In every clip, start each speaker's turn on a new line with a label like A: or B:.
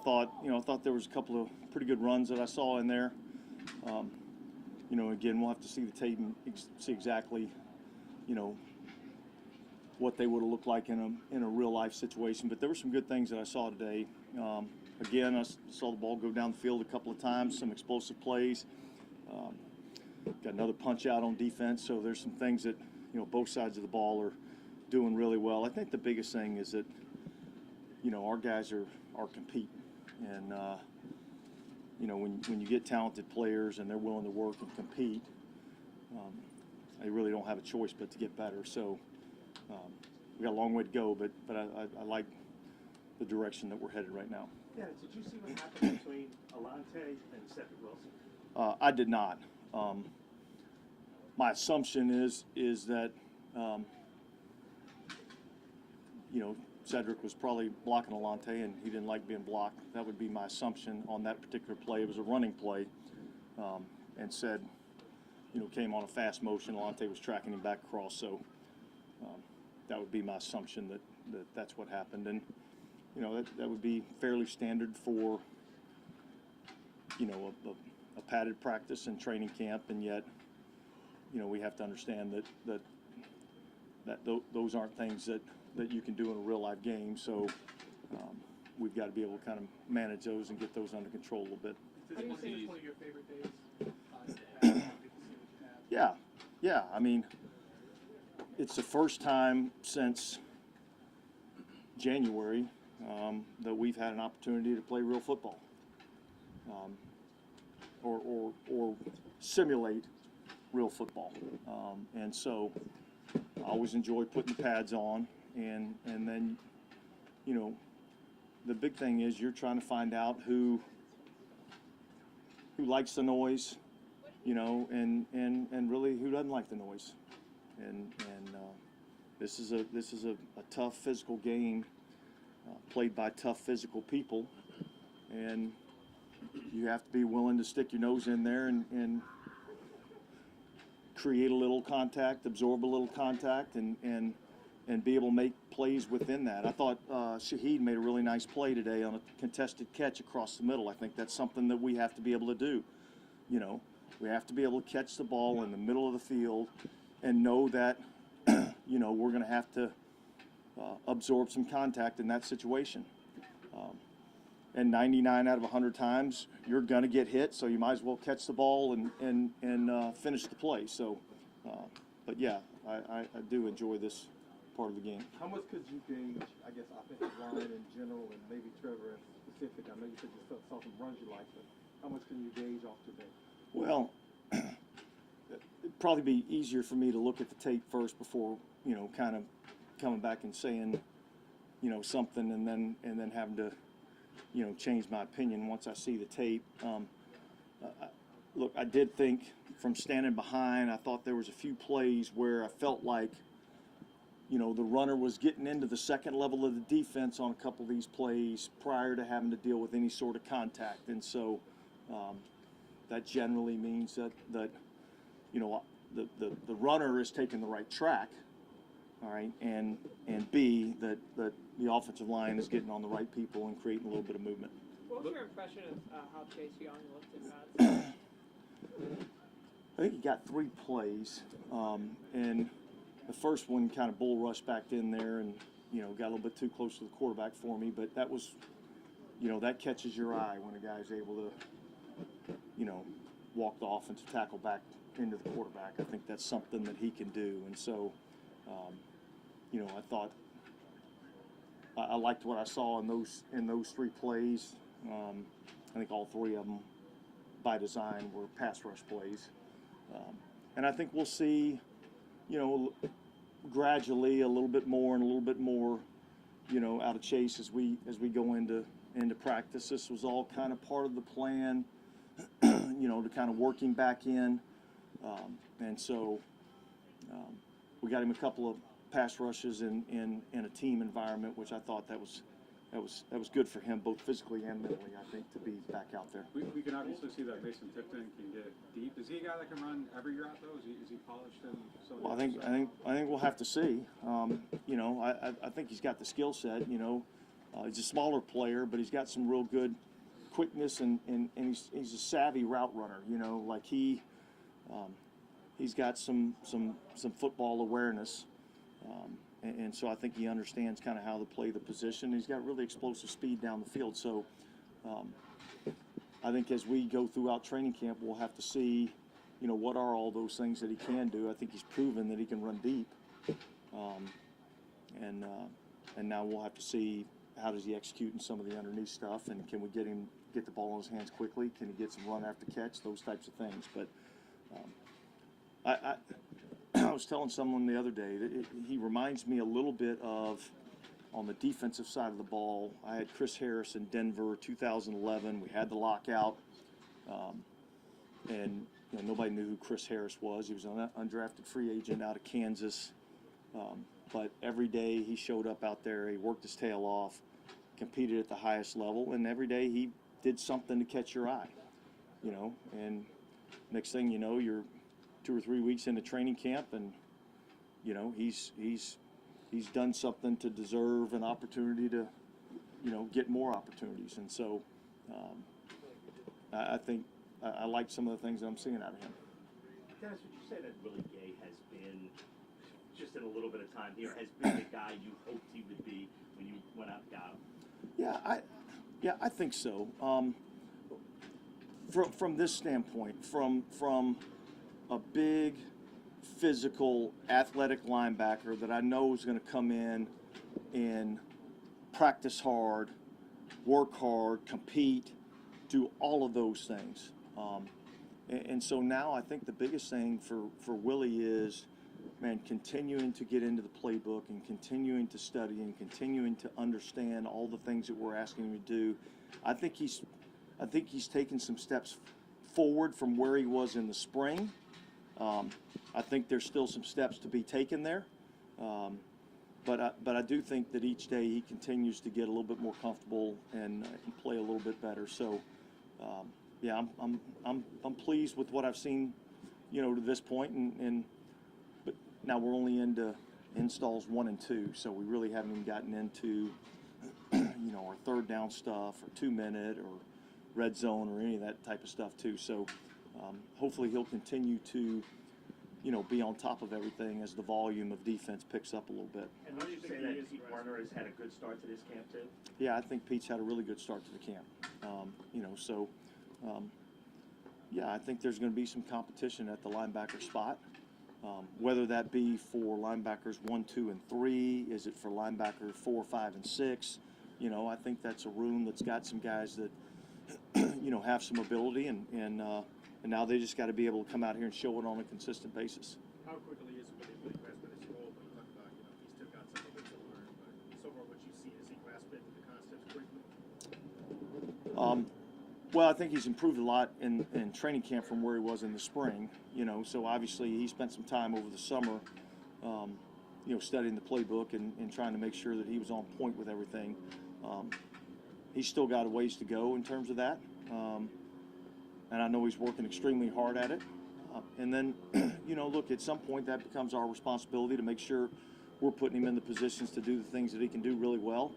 A: thought there was a couple of pretty good runs that I saw in there. Again, we'll have to see the tape and see exactly, what they would have looked like in a real life situation. But there were some good things that I saw today. Again, I saw the ball go down the field a couple of times, some explosive plays. Got another punch out on defense. So there's some things that, both sides of the ball are doing really well. I think the biggest thing is that, our guys are competing. And, when you get talented players and they're willing to work and compete, they really don't have a choice but to get better. So we got a long way to go, but I like the direction that we're headed right now.
B: Yeah, did you see what happened between Alontae and Cedric Wilson?
A: I did not. My assumption is that Cedric was probably blocking Alontae and he didn't like being blocked. That would be my assumption on that particular play. It was a running play, and said, came on a fast motion. Alontae was tracking him back across, so that would be my assumption that that's what happened. And that would be fairly standard for a padded practice and training camp, and yet we have to understand that those aren't things that you can do in a real life game. So we've got to be able to kind of manage those and get those under control a little bit.
B: How do you say it's one of your favorite days?
A: Yeah. I mean, it's the first time since January that we've had an opportunity to play real football, or simulate real football. And so I always enjoy putting the pads on, and then the big thing is you're trying to find out who likes the noise, and really who doesn't like the noise. And this is a tough physical game, played by tough physical people, and you have to be willing to stick your nose in there and create a little contact, absorb a little contact, and be able to make plays within that. I thought Shaheed made a really nice play today on a contested catch across the middle. I think that's something that we have to be able to do. We have to be able to catch the ball in the middle of the field and know that we're going to have to absorb some contact in that situation. And 99 out of 100 times you're going to get hit, so you might as well catch the ball and finish the play. So, but yeah, I do enjoy this part of the game.
C: How much could you gauge, I guess, offensive line in general and maybe Trevor in specific? I know you said you saw some runs you liked, but how much can you gauge off today?
A: Well, it'd probably be easier for me to look at the tape first before, kind of coming back and saying, something and then having to, change my opinion once I see the tape. Look, I did think from standing behind, I thought there was a few plays where I felt like, the runner was getting into the second level of the defense on a couple of these plays prior to having to deal with any sort of contact. And so that generally means that the runner is taking the right track, all right, and B, that the offensive line is getting on the right people and creating a little bit of movement.
D: What was your impression of how Chase Young looked in that?
A: I think he got 3 plays, and the first one kind of bull rushed back in there and, got a little bit too close to the quarterback for me, but that was, that catches your eye when a guy's able to, walk the offensive tackle back into the quarterback. I think that's something that he can do, and so, I thought I liked what I saw in those 3 plays. I think all 3 of them, by design, were pass rush plays, and I think we'll see, gradually a little bit more and a little bit more, out of Chase as we go into practice. This was all kind of part of the plan, to kind of working back in, and so we got him a couple of pass rushes in a team environment, which I thought that was good for him, both physically and mentally, I think, to be back out there.
E: We can obviously see that Mason Tipton can get deep. Is he a guy that can run every year out, though? Is he polished in some?
A: Well, I think we'll have to see. I think he's got the skill set. He's a smaller player, but he's got some real good quickness, and he's a savvy route runner. You know, like he's got some football awareness, and so I think he understands kind of how to play the position. He's got really explosive speed down the field. So I think as we go throughout training camp, we'll have to see, you know, what are all those things that he can do. I think he's proven that he can run deep, and now we'll have to see how does he execute in some of the underneath stuff, and can we get the ball in his hands quickly? Can he get some run after catch? Those types of things. But I was telling someone the other day that he reminds me a little bit of, on the defensive side of the ball, I had Chris Harris in Denver 2011. We had the lockout, and you know, nobody knew who Chris Harris was. He was an undrafted free agent out of Kansas. But every day he showed up out there, he worked his tail off, competed at the highest level, and every day he did something to catch your eye, you know. And next thing you know, you're 2 or 3 weeks into training camp, and you know he's done something to deserve an opportunity to, you know, get more opportunities. And so I think I like some of the things that I'm seeing out of him.
F: Dennis, would you say that Willie Gay has been, just in a little bit of time here, has been the guy you hoped he would be when you went out and got him?
A: Yeah, I think so. From this standpoint, from a big, physical, athletic linebacker that I know is going to come in and practice hard, work hard, compete, do all of those things. And so now I think the biggest thing for Willie is, man, continuing to get into the playbook and continuing to study and continuing to understand all the things that we're asking him to do. I think he's taken some steps forward from where he was in the spring. I think there's still some steps to be taken there, but I do think that each day he continues to get a little bit more comfortable and play a little bit better. So, yeah, I'm pleased with what I've seen, you know, to this point, but now we're only into installs 1 and 2, so we really haven't even gotten into, you know, our third down stuff or 2-minute or red zone or any of that type of stuff too. So hopefully he'll continue to, you know, be on top of everything as the volume of defense picks up a little bit.
F: And would you say that Pete Werner has had a good start to this camp too?
A: Yeah, I think Pete's had a really good start to the camp. You know, so yeah, I think there's going to be some competition at the linebacker spot. Whether that be for linebackers 1, 2, and 3, is it for linebacker 4, 5, and 6? You know, I think that's a room that's got some guys that, you know, have some ability, and now they just got to be able to come out here and show it on a consistent basis.
B: How quickly is Willie grasp at his role? When you talk about, you know, he's still got some of it to learn, but so far what you see, is he grasp into the concepts quickly?
A: Well, I think he's improved a lot in training camp from where he was in the spring. You know, so obviously he spent some time over the summer, you know, studying the playbook and trying to make sure that he was on point with everything. He's still got a ways to go in terms of that, and I know he's working extremely hard at it. And then, you know, look, at some point that becomes our responsibility to make sure we're putting him in the positions to do the things that he can do really well,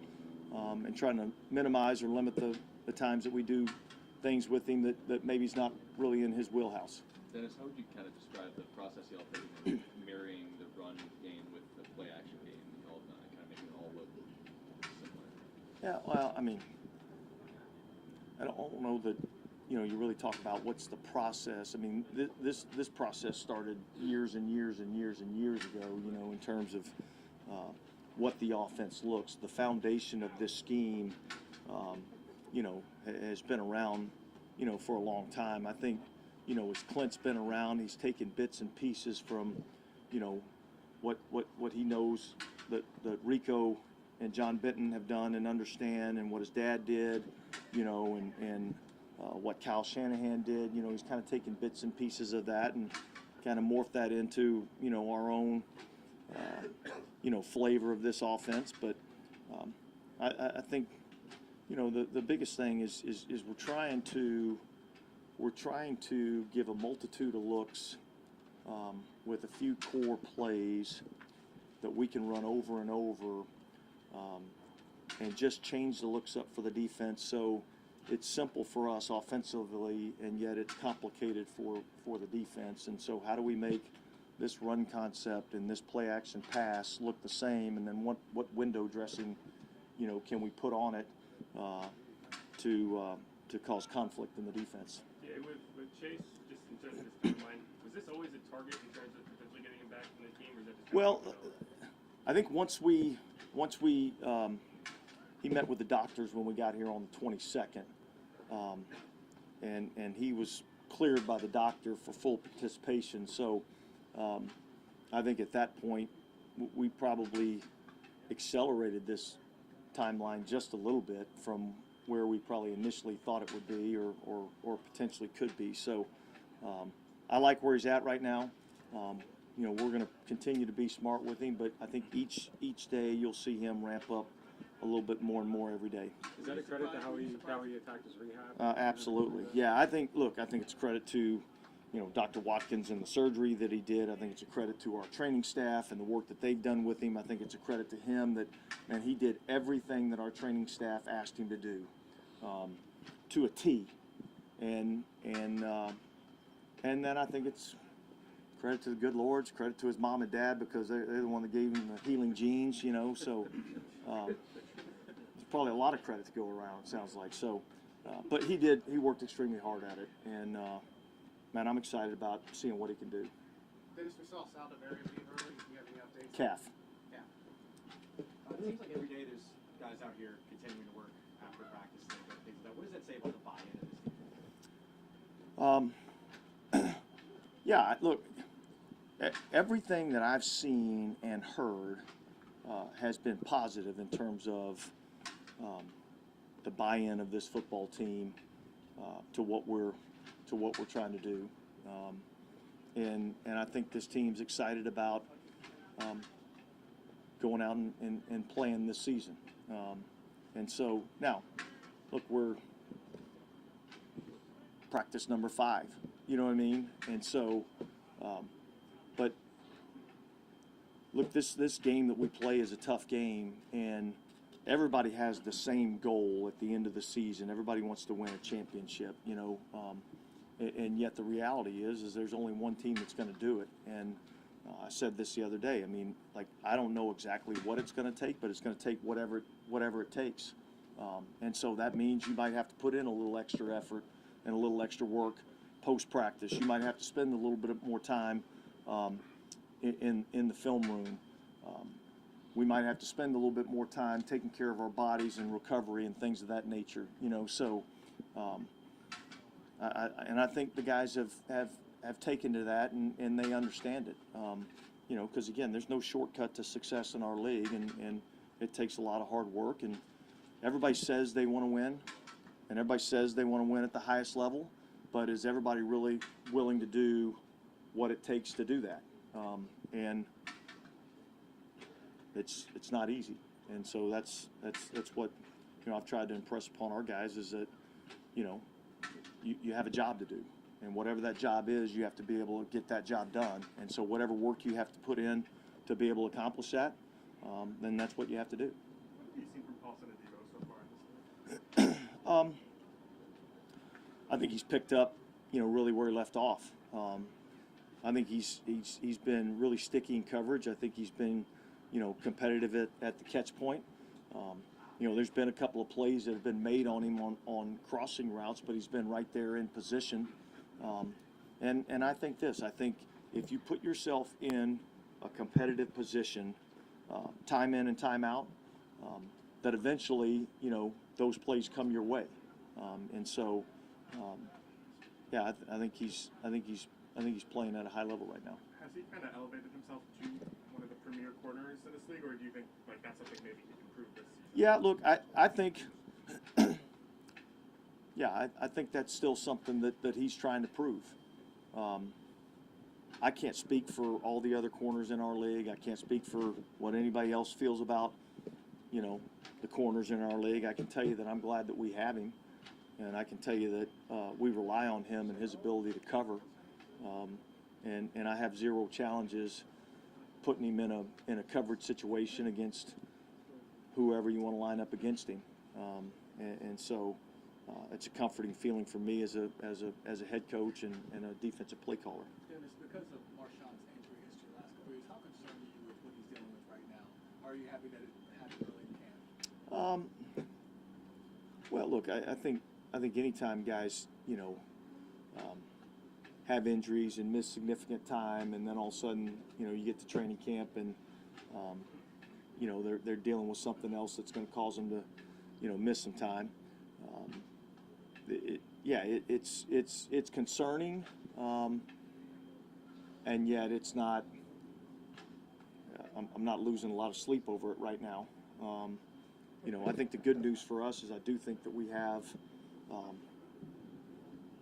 A: and trying to minimize or limit the times that we do things with him that maybe he's not really in his wheelhouse.
G: Dennis, how would you kind of describe the process y'all taking in marrying the run game with the play action game, y'all kind of making it all look similar?
A: Yeah, well, I mean, I don't know that, you know, you really talk about what's the process. I mean, this process started years and years and years and years ago, you know, in terms of what the offense looks. The foundation of this scheme, you know, has been around, you know, for a long time. I think, you know, as Clint's been around, he's taken bits and pieces from, you know, what he knows that Rico and John Benton have done and understand, and what his dad did, you know, and what Kyle Shanahan did. You know, he's kind of taken bits and pieces of that and kind of morphed that into, you know, our own, you know, flavor of this offense. But I think, you know, the biggest thing is we're trying to give a multitude of looks with a few core plays that we can run over and over and just change the looks up for the defense. So it's simple for us offensively, and yet it's complicated for the defense. And so how do we make this run concept and this play action pass look the same? And then what window dressing, can we put on it to cause conflict in the defense?
B: Yeah, with Chase, just in terms of his timeline, was this always a target in terms of potentially getting him back in the game, or is that just
A: Well, I think once we he met with the doctors when we got here on the 22nd, and he was cleared by the doctor for full participation. So I think at that point we probably accelerated this timeline just a little bit from where we probably initially thought it would be or potentially could be. So I like where he's at right now. We're going to continue to be smart with him, but I think each day you'll see him ramp up a little bit more and more every day.
E: Is that a credit to how he attacked his rehab?
A: Absolutely. Yeah, I think it's a credit to, Dr. Watkins and the surgery that he did. I think it's a credit to our training staff and the work that they've done with him. I think it's a credit to him that, man, he did everything that our training staff asked him to do, to a T. And then I think it's credit to the good Lord's, credit to his mom and dad, because they're the one that gave him the healing genes, so there's probably a lot of credit to go around, it sounds like. So, but he worked extremely hard at it, and man, I'm excited about seeing what he can do.
B: Dennis, we saw Sal DeVary leave early. Do you have any updates?
A: Calf.
H: It seems like every day there's guys out here continuing to work after practice and things like that. What does that say about the buy-in of this team?
A: Yeah, look, everything that I've seen and heard has been positive in terms of the buy-in of this football team to what we're trying to do, and I think this team's excited about going out and playing this season. And so now, look, we're practice number 5. You know what I mean? And so, but look, this game that we play is a tough game, and everybody has the same goal at the end of the season. Everybody wants to win a championship, and yet the reality is there's only one team that's going to do it. And I said this the other day. I mean, I don't know exactly what it's going to take, but it's going to take whatever it takes. And so that means you might have to put in a little extra effort and a little extra work post-practice. You might have to spend a little bit more time in the film room. We might have to spend a little bit more time taking care of our bodies and recovery and things of that nature. So I think the guys have taken to that, and they understand it. Because again, there's no shortcut to success in our league, and it takes a lot of hard work. And everybody says they want to win, and everybody says they want to win at the highest level, but is everybody really willing to do what it takes to do that? And it's not easy. And so that's what I've tried to impress upon our guys, is that you have a job to do, and whatever that job is, you have to be able to get that job done. And so whatever work you have to put in to be able to accomplish that, then that's what you have to do.
B: What have you seen from Paulson and Debo so far in this league?
A: I think he's picked up, really where he left off. I think he's been really sticky in coverage. I think he's been, competitive at the catch point. There's been a couple of plays that have been made on him on crossing routes, but he's been right there in position. And I think if you put yourself in a competitive position, time in and time out, that eventually, those plays come your way. And so, yeah, I think he's playing at a high level right now.
B: Has he kind of elevated himself to one of the premier corners in this league, or do you think that's something maybe he can improve this season?
A: Yeah, look, I think, I think that's still something that he's trying to prove. I can't speak for all the other corners in our league. I can't speak for what anybody else feels about, the corners in our league. I can tell you that I'm glad that we have him, and I can tell you that we rely on him and his ability to cover. And I have zero challenges putting him in a coverage situation against whoever you want to line up against him. And so it's a comforting feeling for me as a head coach and a defensive play caller.
C: Dennis, because of Marshawn's injury history the last couple of years, how concerned are you with what he's dealing with right now? Are you happy that it happened early in camp?
A: Well, look, I think anytime guys, have injuries and miss significant time, and then all of a sudden, you get to training camp and, they're dealing with something else that's going to cause them to, miss some time. It's concerning, and yet it's not. I'm not losing a lot of sleep over it right now. I think the good news for us is I do think that we have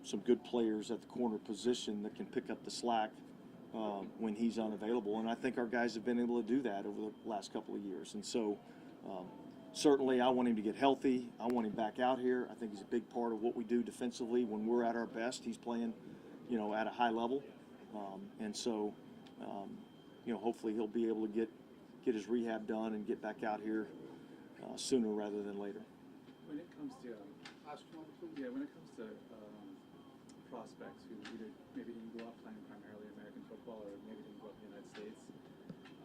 A: some good players at the corner position that can pick up the slack when he's unavailable, and I think our guys have been able to do that over the last couple of years. And so, certainly, I want him to get healthy. I want him back out here. I think he's a big part of what we do defensively when we're at our best. He's playing, at a high level, and so, hopefully he'll be able to get his rehab done and get back out here sooner rather than later.
C: When it comes to prospects who either maybe didn't grow up playing primarily American football or maybe didn't grow up in the United States,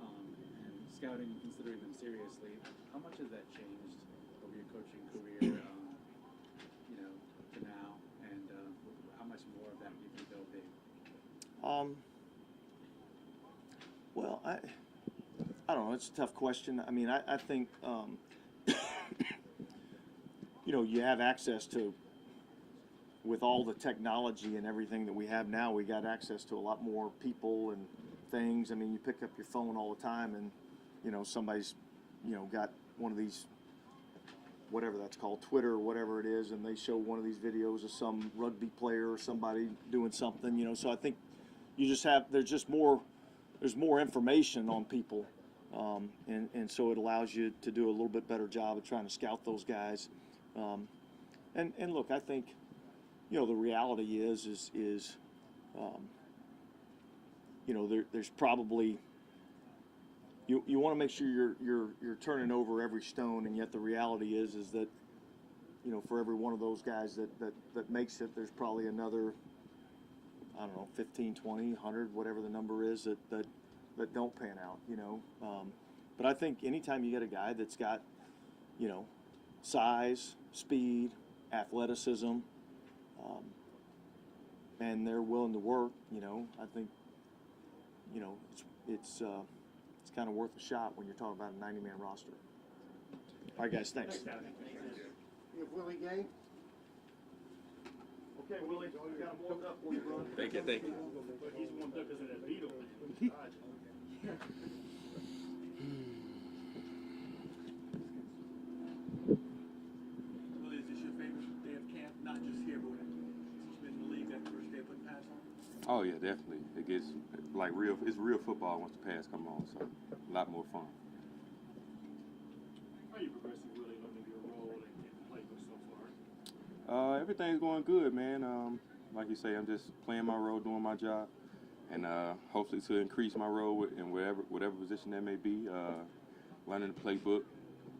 C: and scouting and considering them seriously, how much has that changed over your coaching career, to now, and how much more of that do you think there'll be?
A: Well, I don't know. It's a tough question. I mean, I think, you have access to, with all the technology and everything that we have now, we got access to a lot more people and things. I mean, you pick up your phone all the time and, somebody's, got one of these, whatever that's called, Twitter or whatever it is, and they show one of these videos of some rugby player or somebody doing something, so I think there's more information on people, and so it allows you to do a little bit better job of trying to scout those guys. And look, I think, the reality is there's probably, you want to make sure you're turning over every stone, and yet the reality is that, for every one of those guys that makes it, there's probably another, I don't know, 15, 20, 100, whatever the number is that don't pan out, But I think anytime you get a guy that's got, size, speed, athleticism, and they're willing to work, I think, it's kind of worth a shot when you're talking about a 90-man roster. All right, guys, thanks.
B: You have Willie Gay?
A: Okay, Willie, we got him warmed up for you, bro.
G: Thank you.
B: But he's warmed up because of that Beetle.
C: Willie, is this your favorite day of camp? Not just here, but since you've been in the league, that first day putting pass on?
I: Oh yeah, definitely. It gets like it's real football once the pass come on, so a lot more fun.
B: How are you progressing, Willie, learning your role and playbook so far?
I: Everything's going good, man. Like you say, I'm just playing my role, doing my job, and hopefully to increase my role in whatever position that may be. Learning the playbook.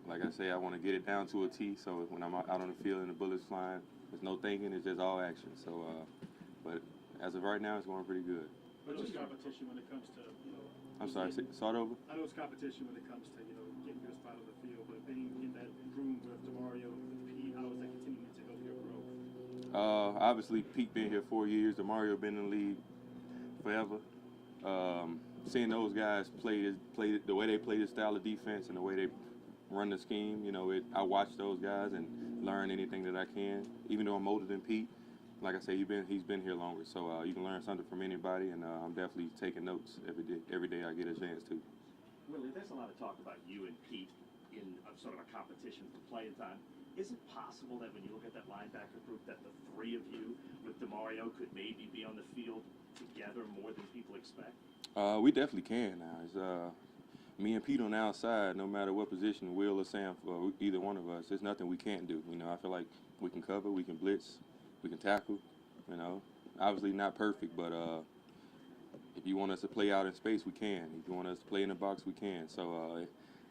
I: Like I say, I want to get it down to a T. So when I'm out on the field and the bullets flying, there's no thinking. It's just all action. So, but as of right now, it's going pretty good.
B: But it's competition when it comes to,
I: I'm sorry, start over.
B: I know it's competition when it comes to, getting your spot on the field, but being in that room with DeMario and Pete, how is that continuing to help your growth?
I: Obviously, Pete been here 4 years. DeMario been in the league forever. Seeing those guys play the way they play the style of defense and the way they run the scheme, I watch those guys and learn anything that I can. Even though I'm older than Pete, like I say, he's been here longer, so you can learn something from anybody, and I'm definitely taking notes every day I get a chance to.
F: Willie, there's a lot of talk about you and Pete in sort of a competition for playing time. Is it possible that when you look at that linebacker group that the three of you with DeMario could maybe be on the field together more than people expect?
I: We definitely can now. It's, me and Pete on the outside, no matter what position, Will or Sam, or either one of us, there's nothing we can't do. I feel like we can cover, we can blitz, we can tackle. Obviously not perfect, but if you want us to play out in space, we can. If you want us to play in the box, we can. So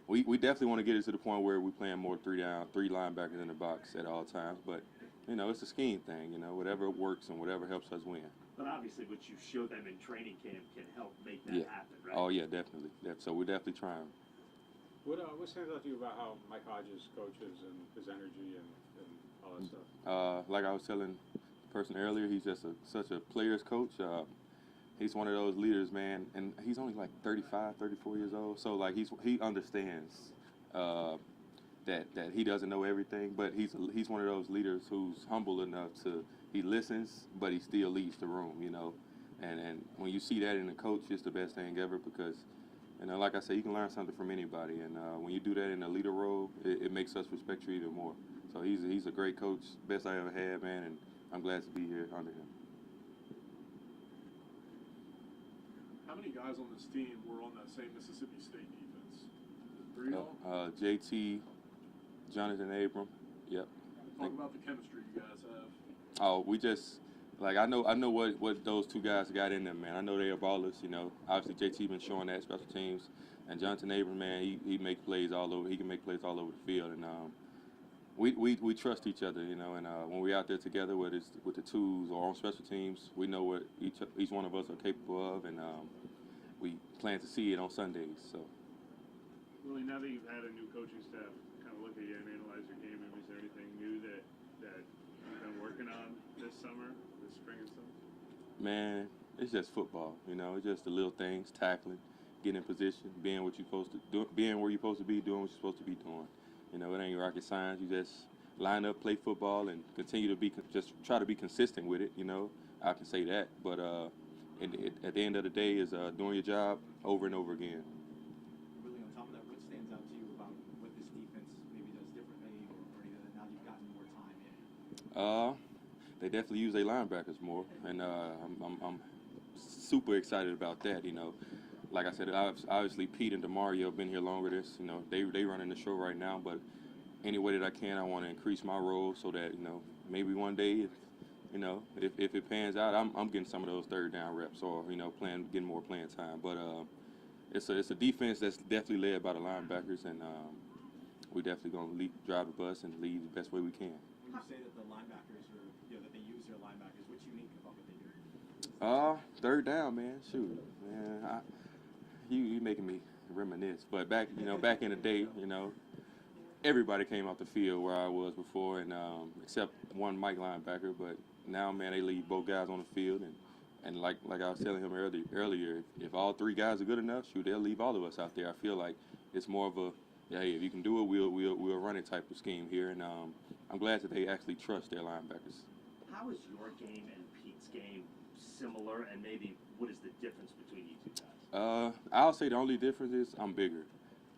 I: we definitely want to get it to the point where we're playing more three linebackers in the box at all times. But you know, it's a scheme thing. You know, whatever works and whatever helps us win.
F: But obviously, what you showed them in training camp can help make that
I: Yeah.
F: happen, right?
I: Oh yeah, definitely. So we're definitely trying.
E: What stands out to you about how Mike Hodges coaches and his energy and all that stuff?
I: Like I was telling the person earlier, he's just such a player's coach. He's one of those leaders, man, and he's only like 35, 34 years old. So like he understands that he doesn't know everything, but he's one of those leaders who's humble enough he listens, but he still leads the room, you know. And when you see that in a coach, it's the best thing ever because, you know, like I said, you can learn something from anybody, and when you do that in a leader role, it makes us respect you even more. So he's a great coach, best I ever had, man, and I'm glad to be here under him.
B: How many guys on this team were on that same Mississippi State defense? 3 of them?
I: JT, Jonathan Abram, yep.
B: Talk about the chemistry you guys have.
I: Oh, we just I know what those two guys got in them, man. I know they are ballers, you know. Obviously JT been showing that special teams, and Jonathan Abram, man, he make plays all over. He can make plays all over the field, and we trust each other, you know. And when we're out there together, whether it's with the twos or on special teams, we know what each one of us are capable of, and we plan to see it on Sundays. So.
B: Willie, now that you've had a new coaching staff kind of look at you and analyze your game, is there anything new that you've been working on this summer, this spring and summer?
I: Man, it's just football, you know. It's just the little things, tackling, getting in position, being what you're supposed to do, being where you're supposed to be, doing what you're supposed to be doing. You know, it ain't rocket science. You just line up, play football, and continue to just try to be consistent with it. You know, I can say that, but at the end of the day, is doing your job over and over again.
H: Really, on top of that, what stands out to you about what this defense maybe does differently, or either now that you've gotten more time in?
I: They definitely use their linebackers more, and I'm super excited about that. You know, like I said, obviously Pete and Demario have been here longer. You know, they running the show right now, but any way that I can, I want to increase my role so that, you know, maybe one day, if it pans out, I'm getting some of those third down reps, or, you know, getting more playing time. But it's a defense that's definitely led by the linebackers, and we definitely gonna drive the bus and lead the best way we can.
H: When you say that the linebackers are, that they use their linebackers, what's unique about what they do?
I: Third down, man. Shoot, man. You making me reminisce. But back in the day, you know, everybody came off the field where I was before, and except one Mike linebacker. But now, man, they leave both guys on the field, and like I was telling him earlier, if all three guys are good enough, shoot, they'll leave all of us out there. I feel like it's more of a, hey, if you can do it, we'll run it type of scheme here, and I'm glad that they actually trust their linebackers.
F: How is your game and Pete's game similar, and maybe what is the difference between you two guys?
I: I'll say the only difference is I'm bigger.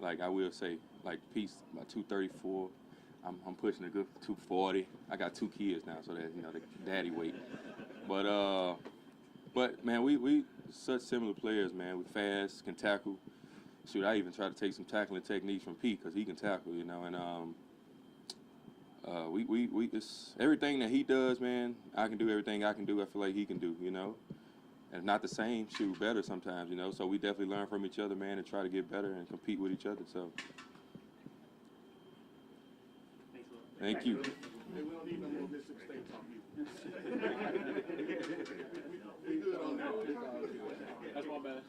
I: Like I will say, like Pete's about 234. I'm pushing a good 240. I got 2 kids now, so that, you know, the daddy weight. But man, we such similar players, man. We fast, can tackle. Shoot, I even try to take some tackling techniques from Pete because he can tackle, you know. And it's everything that he does, man. I can do everything I can do. I feel like he can do, you know. And not the same, shoot, better sometimes, you know. So we definitely learn from each other, man, and try to get better and compete with each other. So. Thank you.
B: They will need a little Mississippi State talk.
C: We good on that. That's my bad.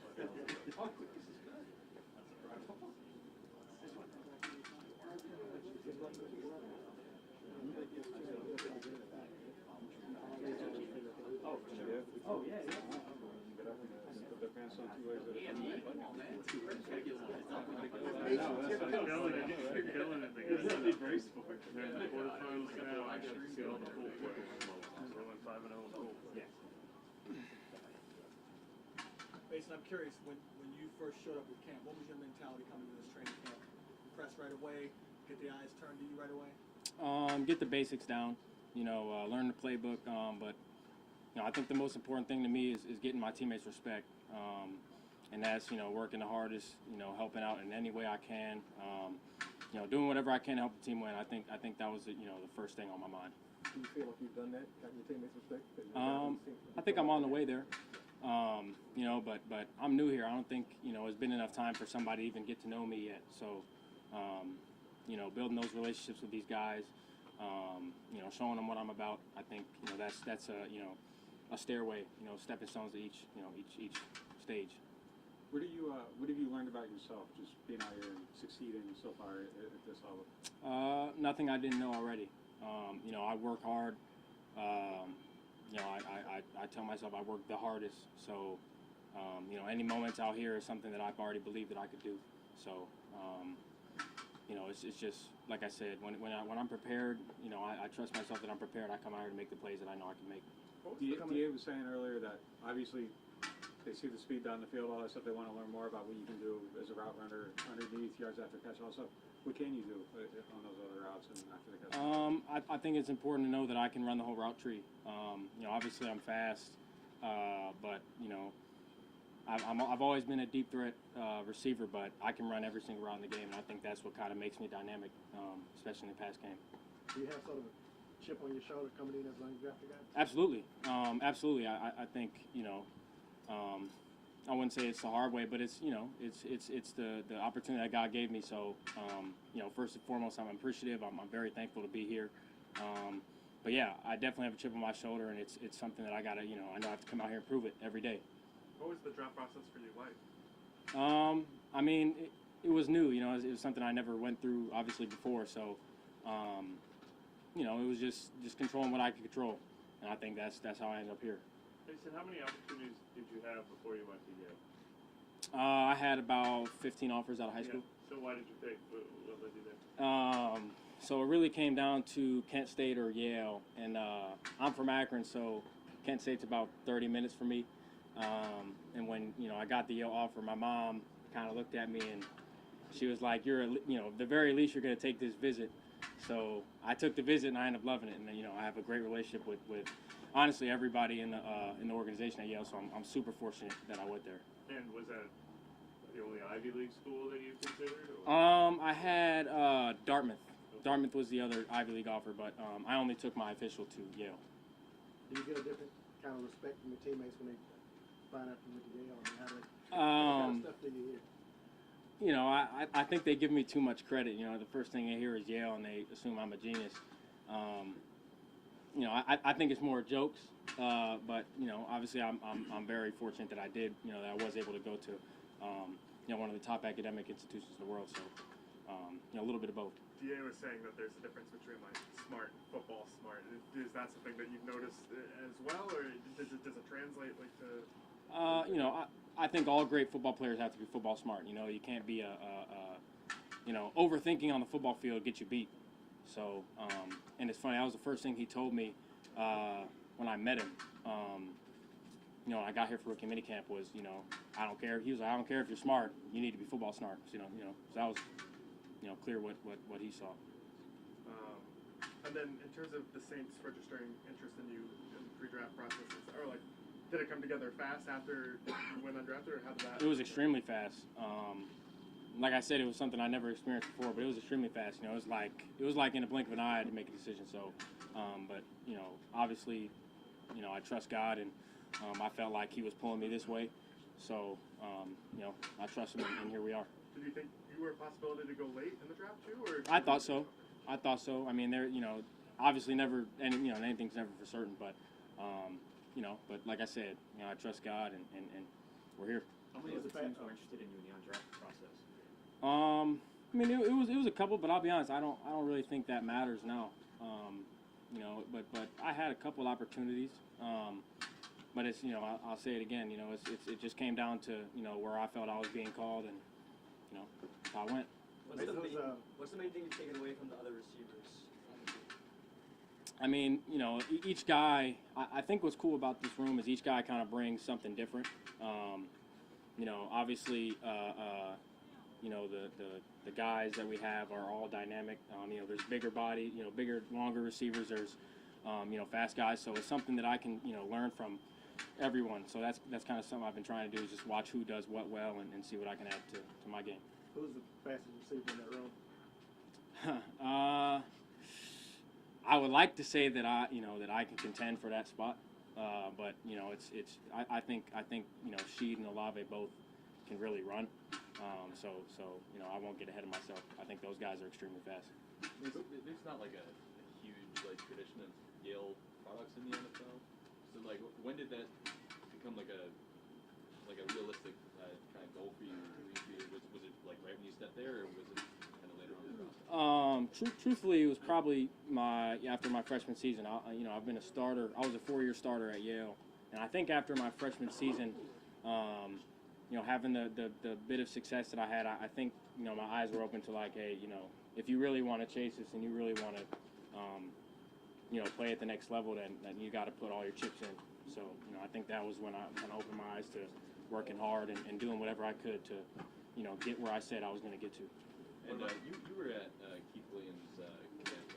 F: Oh, yeah.
E: Put their pants on 2 ways at a time.
B: You're killing it. They're very sport. They're in the quarterfinals now. I should see all the whole play. Rolling 5-0 in goal.
F: Yeah.
J: Mason, I'm curious, when you first showed up at camp, what was your mentality coming to this training camp? Press right away, get the eyes turned to you right away?
K: Get the basics down, you know, learn the playbook, but you know, I think the most important thing to me is getting my teammates respect, and that's, you know, working the hardest, you know, helping out in any way I can, you know, doing whatever I can to help the team win. I think that was, you know, the first thing on my mind.
C: Do you feel like you've done that, got your teammates respect?
K: I think I'm on the way there, you know, but I'm new here. I don't think, you know, it's been enough time for somebody to even get to know me yet. So, You know, building those relationships with these guys, you know, showing them what I'm about. I think, you know, that's a, you know, a stairway, you know, stepping stones to each, you know, each stage.
E: What have you learned about yourself, just being out here and succeeding so far at this level?
K: Nothing I didn't know already. You know, I work hard. You know, I tell myself I work the hardest. So, you know, any moments out here is something that I've already believed that I could do. So, you know, it's just like I said, when I'm prepared, you know, I trust myself that I'm prepared. I come out here to make the plays that I know I can make.
E: DA was saying earlier that obviously they see the speed down the field, all that stuff. They want to learn more about what you can do as a route runner underneath, yards after catch. Also, what can you do on those other routes and after the catch?
K: I think it's important to know that I can run the whole route tree. You know, obviously I'm fast, but you know, I've always been a deep threat receiver, but I can run every single route in the game, and I think that's what kind of makes me dynamic, especially in the pass game.
J: Do you have sort of a chip on your shoulder coming in as an undrafted guy?
K: Absolutely, absolutely. I think, you know, I wouldn't say it's the hard way, but it's, you know, it's the opportunity that God gave me. So, you know, first and foremost, I'm appreciative. I'm very thankful to be here. But yeah, I definitely have a chip on my shoulder, and it's something that I gotta, you know, I know I have to come out here and prove it every day.
B: What was the draft process for you like?
K: I mean, it was new. You know, it was something I never went through, obviously, before. So, you know, it was just controlling what I could control, and I think that's how I ended up here.
B: Jason, how many opportunities did you have before you went to Yale?
K: I had about 15 offers out of high school.
B: So why did you pick? What led you there?
K: So it really came down to Kent State or Yale, and I'm from Akron, so Kent State's about 30 minutes from me. And when, you know, I got the Yale offer, my mom kind of looked at me and she was like, you know, the very least you're going to take this visit. So I took the visit and I ended up loving it. And, you know, I have a great relationship with honestly everybody in the organization at Yale, so I'm super fortunate that I went there.
B: And was that the only Ivy League school that you considered? Or?
K: I had Dartmouth. Dartmouth was the other Ivy League offer, but I only took my official to Yale.
J: Do you get a different kind of respect from your teammates when they find out you went to Yale? And how what kind of stuff do you hear?
K: You know, I think they give me too much credit. You know, the first thing they hear is Yale, and they assume I'm a genius. You know, I think it's more jokes, but you know, obviously I'm very fortunate that I did. You know, that I was able to go to, you know, one of the top academic institutions in the world. So, you know, a little bit of both.
B: DA was saying that there's a difference between like smart and football smart. Is that something that you've noticed as well, or does it translate like to?
K: You know, I think all great football players have to be football smart. You know, you can't be you know, overthinking on the football field get you beat. So, and it's funny, that was the first thing he told me when I met him. You know, when I got here for rookie minicamp was, you know, I don't care. He was like, I don't care if you're smart. You need to be football smart. So, you know, so that was, you know, clear what he saw.
B: And then in terms of the Saints registering interest in you in the pre-draft processes, or like, did it come together fast after you went undrafted, or how did that?
K: It was extremely fast. Like I said, it was something I never experienced before, but it was extremely fast. You know, it was like in a blink of an eye I had to make a decision. So, but you know, obviously, you know, I trust God, and I felt like He was pulling me this way. So, you know, I trust Him, and here we are.
B: Did you think you were a possibility to go late in the draft too, or?
K: I thought so. I mean, there, you know, obviously never, you know, anything's never for certain, but, you know, but like I said, you know, I trust God, and we're here.
H: How many of the teams were interested in you in the undrafted process?
K: I mean, it was a couple, but I'll be honest, I don't really think that matters now. You know, but I had a couple opportunities. But it's, you know, I'll say it again, you know, it just came down to, you know, where I felt I was being called, and, you know, that's how I went.
H: What's the main thing you've taken away from the other receivers?
K: I mean, you know, each guy, I think what's cool about this room is each guy kind of brings something different. You know, obviously, you know, the guys that we have are all dynamic. You know, there's bigger body, you know, bigger, longer receivers. There's, you know, fast guys. So it's something that I can, you know, learn from everyone. So that's kind of something I've been trying to do, is just watch who does what well and see what I can add to my game.
J: Who's the fastest receiver in that room?
K: I would like to say that I can contend for that spot, but you know, I think you know, Sheed and Olave both can really run. So you know, I won't get ahead of myself. I think those guys are extremely fast.
G: There's not like a huge like tradition of Yale products in the NFL. So like, when did that become like a realistic kind of goal for you? Was it like right when you stepped there, or was it kind of later on in the process?
K: Truthfully, it was probably after my freshman season. You know, I've been a starter. I was a 4-year starter at Yale, and I think after my freshman season, you know, having the bit of success that I had, I think, you know, my eyes were open to like, hey, you know, if you really want to chase this and you really want to, you know, play at the next level, then you got to put all your chips in. So, you know, I think that was when I kind of opened my eyes to working hard and doing whatever I could to, you know, get where I said I was going to get to.
G: And you were at Keith Williams' camp.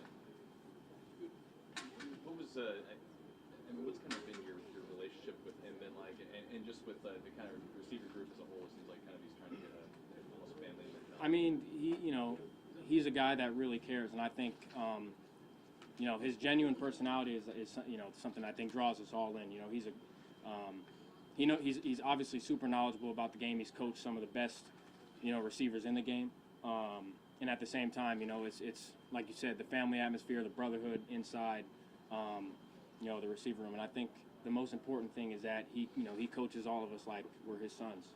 G: What was I mean, what's kind of been your relationship with him been like, and just with the kind of receiver group as a whole? It seems like kind of he's trying to get almost family mentality.
K: I mean, you know, he's a guy that really cares, and I think, you know, his genuine personality is you know, something I think draws us all in. You know, he's obviously super knowledgeable about the game. He's coached some of the best, you know, receivers in the game, and at the same time, you know, it's like you said, the family atmosphere, the brotherhood inside, you know, the receiver room, and I think the most important thing is that he coaches all of us like we're his sons.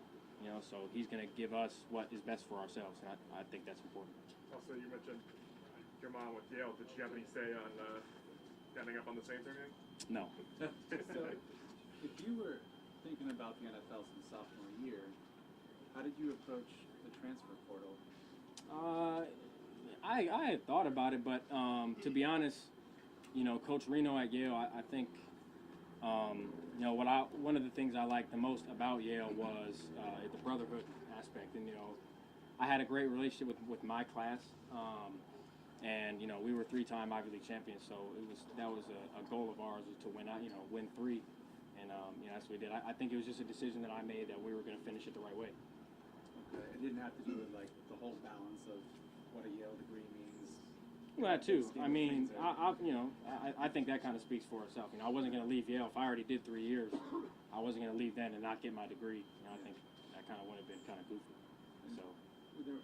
K: You know, so he's going to give us what is best for ourselves, and I think that's important.
L: Also, you mentioned your mom with Yale. Did she have any say on ending up on the Saints or anything?
K: No.
C: So, if you were thinking about the NFL since sophomore year, how did you approach the transfer portal?
K: I had thought about it, but to be honest, you know, Coach Reno at Yale, I think, you know, one of the things I liked the most about Yale was the brotherhood aspect, and you know, I had a great relationship with my class, and you know, we were 3-time Ivy League champions, so that was a goal of ours, was to win 3, and you know, that's what we did. I think it was just a decision that I made that we were going to finish it the right way.
C: Okay, it didn't have to do with like the whole balance of what a Yale degree means.
K: Well, that too. I mean, I think that kind of speaks for itself. You know, I wasn't going to leave Yale if I already did 3 years. I wasn't going to leave then and not get my degree. You know, I think that kind of would have been kind of goofy. So,
C: Do you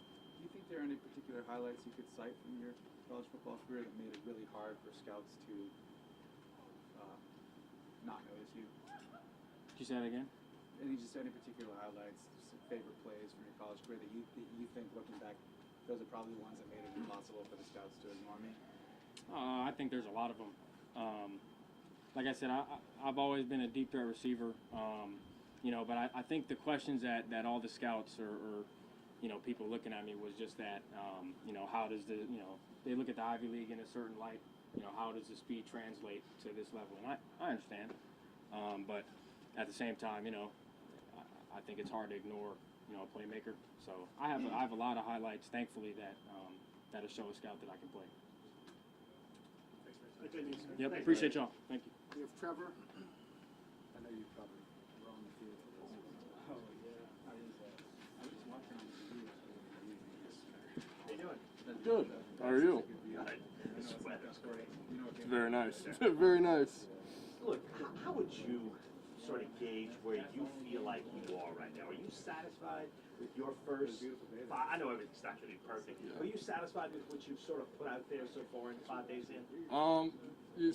C: think there are any particular highlights you could cite from your college football career that made it really hard for scouts to not notice you?
K: Could you say that again?
C: Any particular highlights, just favorite plays from your college career that you think, looking back, those are probably the ones that made it impossible for the scouts to ignore me?
K: I think there's a lot of them. Like I said, I've always been a deep threat receiver, you know, but I think the questions that all the scouts or you know, people looking at me was just that, you know, how does you know, they look at the Ivy League in a certain light, you know, how does the speed translate to this level? And I understand, but at the same time, you know, I think it's hard to ignore, you know, a playmaker. So I have a lot of highlights, thankfully, that'll show a scout that I can play. Yep, appreciate y'all. Thank you.
J: We have Trevor.
C: I know you probably were on the field for this. Oh, yeah. I was watching on the TV.
F: How you doing?
M: Good. How are you?
F: This weather's great.
M: Very nice. Very nice.
F: Look, how would you sort of gauge where you feel like you are right now? Are you satisfied with your first 5? I know everything's not going to be perfect. Are you satisfied with what you've sort of put out there so far in 5 days in?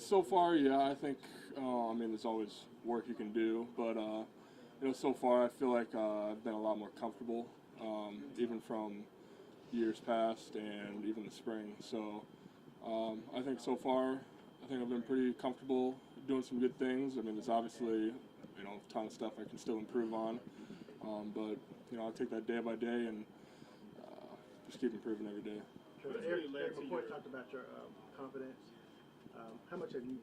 M: So far, yeah. I think. I mean, there's always work you can do, but you know, so far I feel like I've been a lot more comfortable, even from years past and even the spring. So I think so far, I think I've been pretty comfortable doing some good things. I mean, there's obviously, you know, a ton of stuff I can still improve on, but you know, I'll take that day by day and just keep improving every day.
J: Eric McCoy talked about your confidence. How much can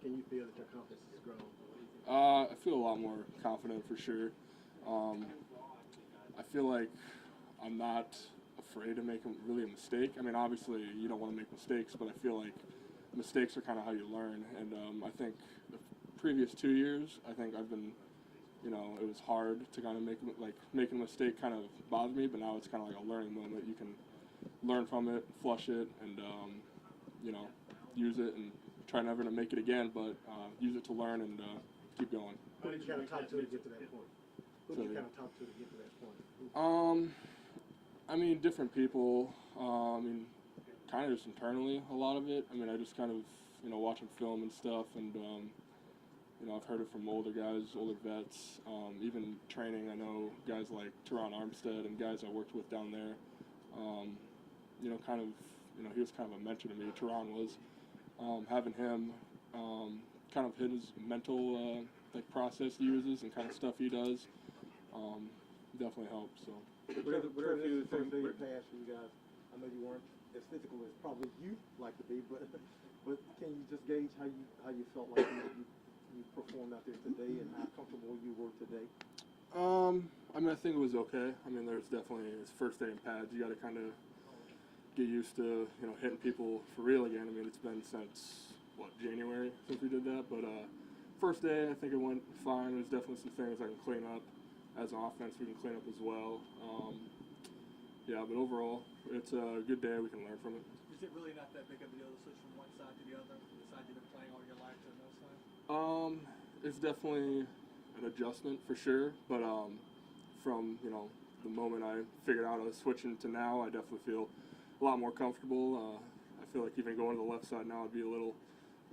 J: you feel that your confidence has grown?
M: I feel a lot more confident for sure. I feel like I'm not afraid to make really a mistake. I mean, obviously you don't want to make mistakes, but I feel like mistakes are kind of how you learn. And I think the previous 2 years, I think I've been, you know, it was hard to kind of making a mistake kind of bothered me, but now it's kind of like a learning moment. You can learn from it, flush it, and you know, use it and try never to make it again, but use it to learn and keep going.
J: Who did you kind of talk to get to that point? Who
M: So,
J: did you
M: yeah.
J: kind of talk to get to that point?
M: I mean, different people. I mean, kind of just internally, a lot of it. I mean, I just kind of, watching film and stuff, and, I've heard it from older guys, older vets. Even training, I know guys like Teron Armstead and guys I worked with down there. He was kind of a mentor to me, Teron was. Having him, kind of his mental, process he uses and kind of stuff he does, definitely helps, so.
E: What are a few of the
J: First
E: things?
J: day of pass for you guys. I know you weren't as physical as probably you'd like to be, but can you just gauge how you felt like you performed out there today and how comfortable you were today?
M: I mean, I think it was okay. I mean, there's definitely, it's first day in pads. You got to kind of get used to, hitting people for real again. I mean, it's been since, January since we did that. But first day, I think it went fine. There's definitely some things I can clean up. As an offense, we can clean up as well. But overall, it's a good day. We can learn from it.
J: Is it really not that big of a deal to switch from one side to the other? The side you've been playing all your life to another side?
M: It's definitely an adjustment for sure, but from the moment I figured out I was switching to now, I definitely feel a lot more comfortable. I feel like even going to the left side now would be a little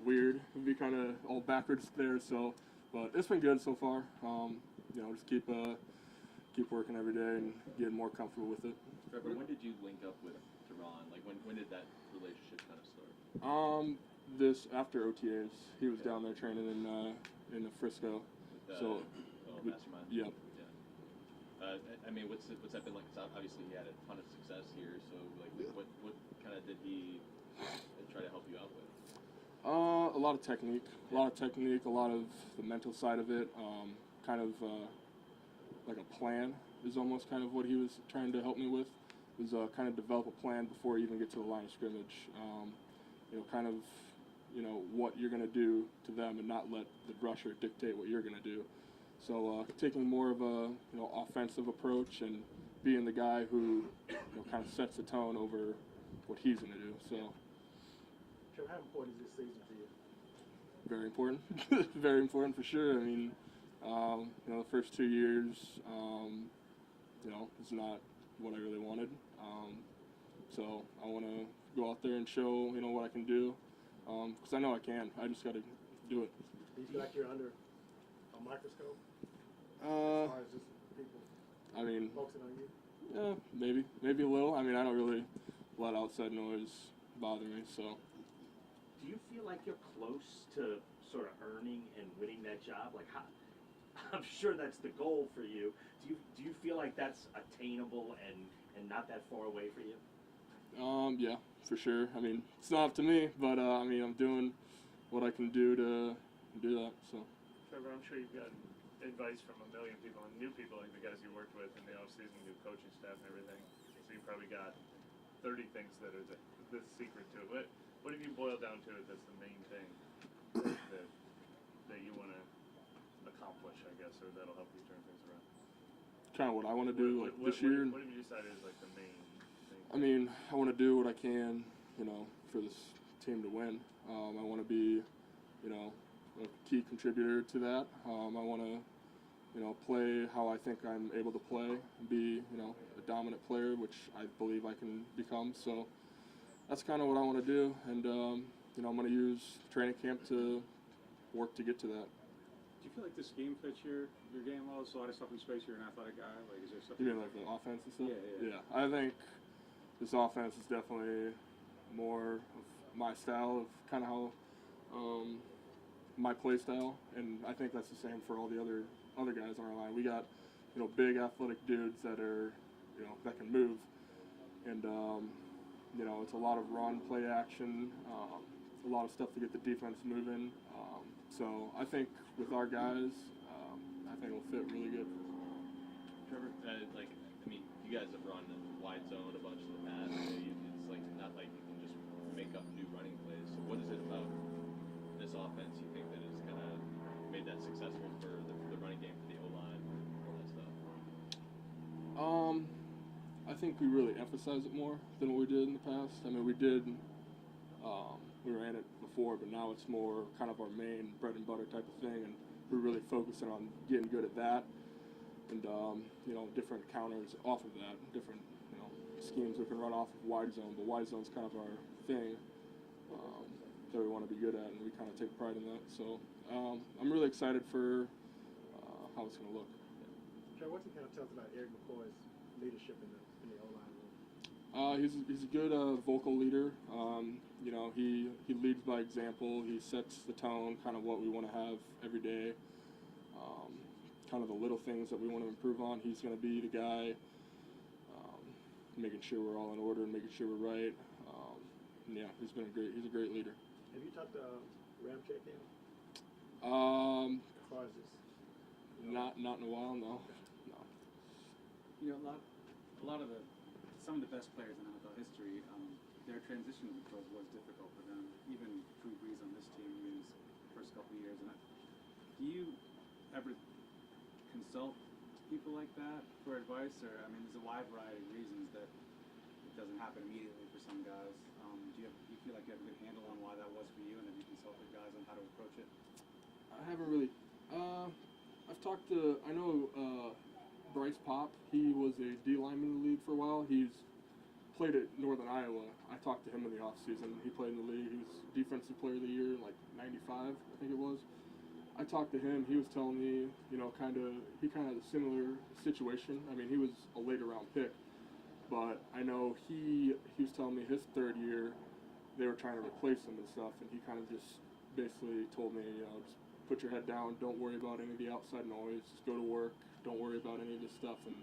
M: weird. It'd be kind of all backwards there. So, but it's been good so far. Just keep working every day and getting more comfortable with it.
G: Trevor, when did you link up with Teron? Like when did that relationship kind of start?
M: This after OTAs, he was down there training in Frisco. So,
G: Mastermind.
M: Yep.
G: Yeah. I mean, what's that been like? 'Cause obviously he had a ton of success here. So like, what kind of did he try to help you out with?
M: A lot of technique, a lot of the mental side of it. Like a plan is almost kind of what he was trying to help me with. Was kind of develop a plan before you even get to the line of scrimmage. What you're going to do to them and not let the rusher dictate what you're going to do. So taking more of a offensive approach and being the guy who kind of sets the tone over what he's going to do. So
J: Trevor, how important is this season for you?
M: very important, very important for sure. I mean, the first 2 years, it's not what I really wanted. So I want to go out there and show, what I can do. Because I know I can. I just got to do it.
J: Do you feel like you're under a microscope? As
M: Uh,
J: far as just people
M: I mean,
J: focusing on you?
M: yeah, maybe a little. I mean, I don't really let outside noise bother me, so.
F: Do you feel like you're close to sort of earning and winning that job? Like, how, I'm sure that's the goal for you. Do you feel like that's attainable and not that far away for you?
M: Yeah, for sure. I mean, it's not up to me, but I mean, I'm doing what I can do to do that. So.
B: Trevor, I'm sure you've gotten advice from a million people and new people like the guys you worked with in the offseason, new coaching staff and everything. So you probably got 30 things that are the secret to it. What have you boiled down to it that's the main thing that you want to accomplish, I guess, or that'll help you turn things around?
M: Kind of what I want to do this year.
B: What have you decided is like the main thing?
M: I mean, I want to do what I can, for this team to win. I want to be, a key contributor to that. I want to, play how I think I'm able to play, be, a dominant player, which I believe I can become. So that's kind of what I want to do, and I'm going to use training camp to work to get to that.
E: Do you feel like this scheme fits your game well? It's a lot of stuff in space. You're an athletic guy. Like, is there stuff?
M: You mean like the offense and stuff?
E: Yeah.
M: I think this offense is definitely more of my style of kind of how my play style, and I think that's the same for all the other guys on our line. We got big athletic dudes that are that can move, and it's a lot of run, play action, a lot of stuff to get the defense moving. So I think with our guys, I think it'll fit really good.
G: Trevor, you guys have run in wide zone a bunch in the past. It's like not like you can just make up new running plays. So what is it about this offense you think that has kind of made that successful for the running game, for the O-line, all that stuff?
M: I think we really emphasize it more than what we did in the past. I mean, we ran it before, but now it's more kind of our main bread and butter type of thing, and we're really focusing on getting good at that. and different counters off of that, different schemes we can run off of wide zone. But wide zone's kind of our thing that we want to be good at, and we kind of take pride in that. So I'm really excited for how it's going to look.
J: Trey, what can you kind of tell us about Eric McCoy's leadership in the O-line room?
M: He's a good vocal leader. He leads by example. He sets the tone, kind of what we want to have every day. Kind of the little things that we want to improve on. He's going to be the guy making sure we're all in order and making sure we're right. He's a great leader.
J: Have you talked to Ramczyk yet? As far as this?
M: Not in a while, no. No.
C: A lot of some of the best players in NFL history, their transition to the pros was difficult for them. Even Drew Brees on this team in his first couple of years. And do you ever consult people like that for advice? Or there's a wide variety of reasons that it doesn't happen immediately for some guys. Do you feel like you have a good handle on why that was for you, and have you consulted guys on how to approach it?
M: I haven't really. I've talked to. I know Bryce Pop. He was a D lineman in the league for a while. He's played at Northern Iowa. I talked to him in the off season. He played in the league. He was Defensive Player of the Year in like '95, I think it was. I talked to him. He was telling me, he kind of had a similar situation. He was a later round pick, but I know he was telling me his third year they were trying to replace him and stuff, and he kind of just basically told me, just put your head down, don't worry about any of the outside noise, just go to work, don't worry about any of this stuff, and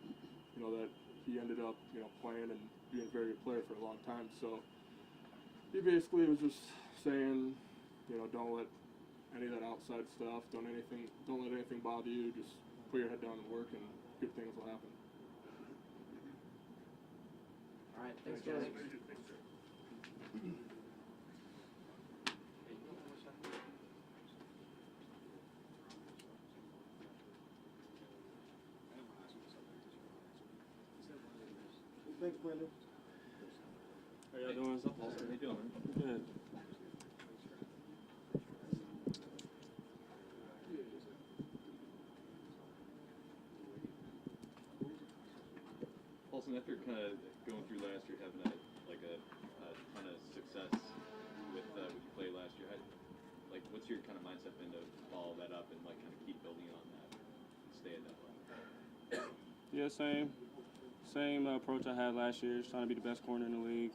M: that he ended up playing and being a very good player for a long time. So he basically was just saying, don't let any of that outside stuff, don't let anything bother you, just put your head down and work, and good things will happen.
N: All right, thanks, guys.
J: Thanks, Brendan.
K: How y'all doing?
G: How you doing, man?
K: Good.
G: Paulson, after kind of going through last year, having a ton of success with what you played last year, what's your kind of mindset been to follow that up and kind of keep building on that and stay at that level?
K: Yeah, same approach I had last year, just trying to be the best corner in the league,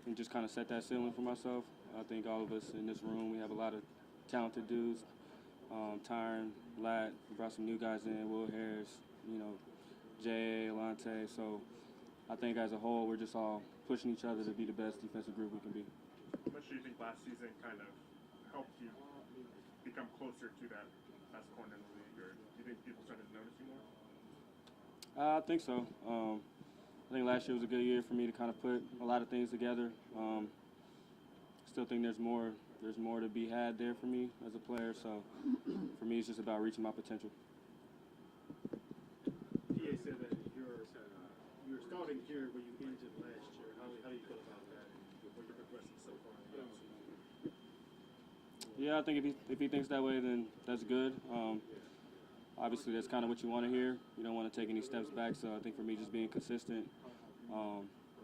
K: and just kind of set that ceiling for myself. I think all of us in this room, we have a lot of talented dudes. Tyron, Lat, we brought some new guys in, Will Harris, Jay, Alante. So I think as a whole, we're just all pushing each other to be the best defensive group we can be.
L: How much do you think last season kind of helped you become closer to that best corner in the league, or do you think people started to notice you more?
K: I think so. I think last year was a good year for me to kind of put a lot of things together. Still think there's more to be had there for me as a player. So for me, it's just about reaching my potential.
J: PA said that you're scouting here where you ended last year. How do you feel about that? Where you're progressing so far in the offseason?
K: Yeah, I think if he thinks that way, then that's good. Obviously, that's kind of what you want to hear. You don't want to take any steps back. So I think for me, just being consistent,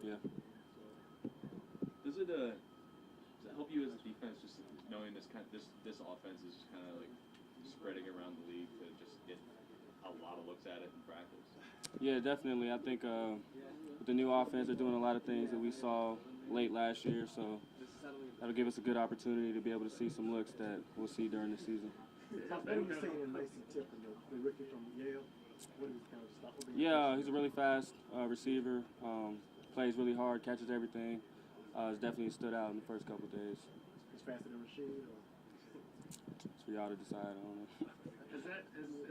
K: yeah.
G: Does it help you as a defense, just knowing this offense is just kind of like spreading around the league to just get a lot of looks at it in practice?
K: Yeah, definitely. I think with the new offense, they're doing a lot of things that we saw late last year. So that'll give us a good opportunity to be able to see some looks that we'll see during the season.
J: What are you saying in Mason Tippin, the rookie from Yale? What is kind of stuff?
K: Yeah, he's a really fast receiver. Plays really hard, catches everything. It's definitely stood out in the first couple of days.
J: He's faster than Rashid? Or?
K: It's for y'all to decide. I don't know.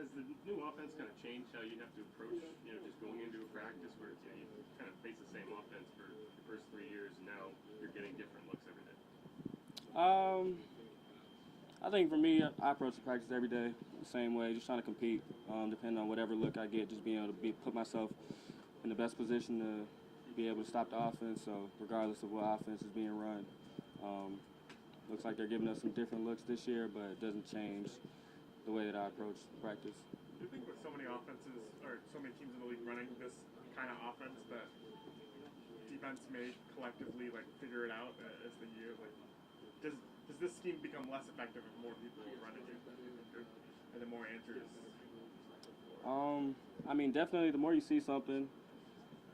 B: Has the new offense kind of changed how you have to approach, just going into a practice where you kind of face the same offense for the first 3 years, and now you're getting different looks every day?
K: I think for me, I approach the practice every day the same way, just trying to compete. Depending on whatever look I get, just being able to put myself in the best position to be able to stop the offense. So regardless of what offense is being run, looks like they're giving us some different looks this year, but it doesn't change the way that I approach practice.
L: Do you think with so many offenses or so many teams in the league running this kind of offense that defense may collectively like figure it out as the year like does this scheme become less effective if more people run it and the more answers?
K: I mean, definitely the more you see something,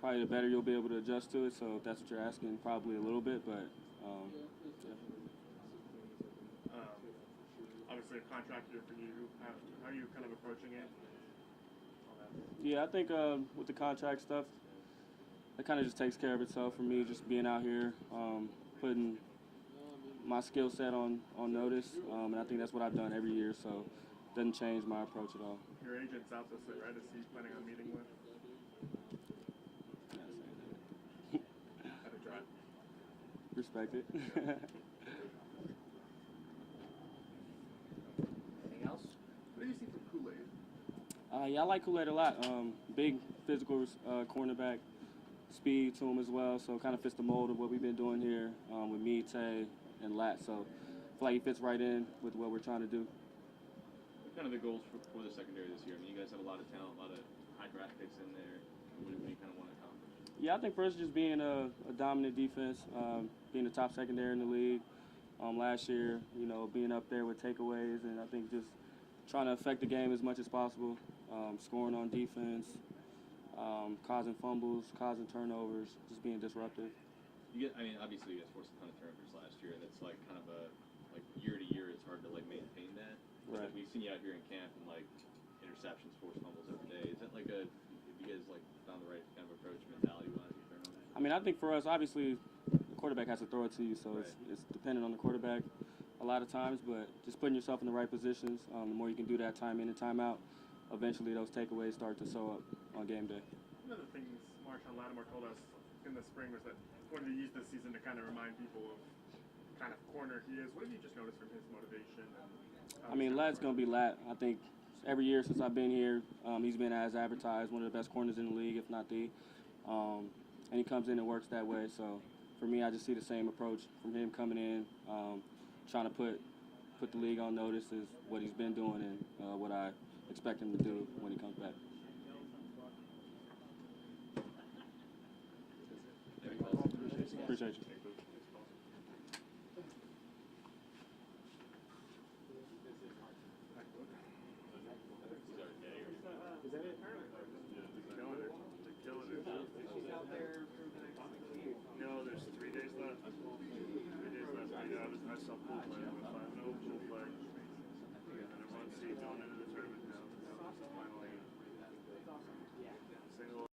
K: probably the better you'll be able to adjust to it. So if that's what you're asking, probably a little bit, but
L: Obviously a contract year for you. How are you kind of approaching it?
K: yeah, I think with the contract stuff, it kind of just takes care of itself for me. Just being out here, putting my skill set on notice, and I think that's what I've done every year. So it doesn't change my approach at all.
L: Your agent's out this way, right? Is he planning on meeting with? Had a try.
K: Respect it.
N: Anything else?
L: What do you see from Kool-Aid?
K: Yeah, I like Kool-Aid a lot. Big physical cornerback, speed to him as well. So kind of fits the mold of what we've been doing here with me, Tay, and Lat. So I feel like he fits right in with what we're trying to do.
G: What kind of the goals for the secondary this year? I mean, you guys have a lot of talent, a lot of high draft picks in there. What do you kind of want to accomplish?
K: Yeah, I think first just being a dominant defense, being the top secondary in the league. Last year, being up there with takeaways, and I think just trying to affect the game as much as possible, scoring on defense, causing fumbles, causing turnovers, just being disruptive.
G: Obviously you guys forced a ton of turnovers last year, and it's like kind of year to year, it's hard to like maintain that.
K: Right.
G: But we've seen you out here in camp and like interceptions, forced fumbles every day. Is that like have you guys like found the right kind of approach mentality-wise with turnovers?
K: I mean, I think for us, obviously, the quarterback has to throw it to you, so it's dependent on the quarterback a lot of times, but just putting yourself in the right positions, the more you can do that time in and time out, eventually those takeaways start to show up on game day.
L: One of the things Marshawn Lattimore told us in the spring was that he wanted to use this season to kind of remind people of kind of corner he is. What have you just noticed from his motivation?
K: I mean, Lat's going to be Lat. I think every year since I've been here, he's been as advertised, one of the best corners in the league, if not the. And he comes in and works that way. So for me, I just see the same approach from him coming in, trying to put the league on notice is what he's been doing and what I expect him to do when he comes back. Appreciate you.
B: No, there's 3 days left. 3 days left. I saw pool playing with 5-0 pool play. And I'm on seat going into the tournament now. Finally, say hello